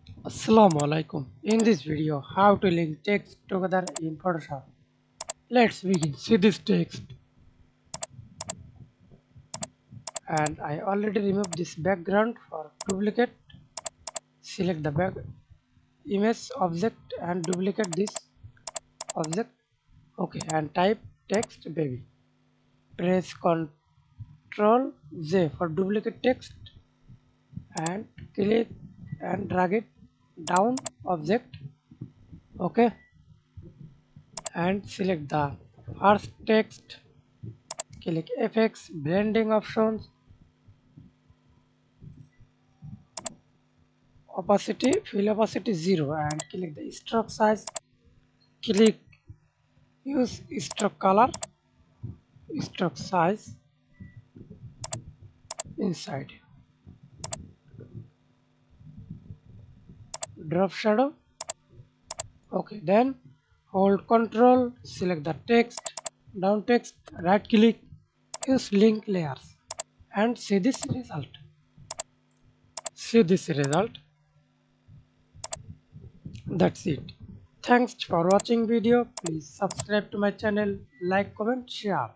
Assalamu Walaikum. In this video, how to link text together in Photoshop. Let's begin. See this text, and I already removed this background for duplicate. Select the back image object and duplicate this object. Okay, and type text baby. Press Ctrl J for duplicate text and click and drag it down object. Okay, and select the first text. Click effects, blending options, opacity, fill opacity 0 and click the stroke size. Click use stroke color, stroke size inside. Drop shadow. Okay, then hold Control, select the text, down text, right click, use link layers and see this result. See this result. That's it. Thanks for watching video. Please subscribe to my channel, like, comment, share.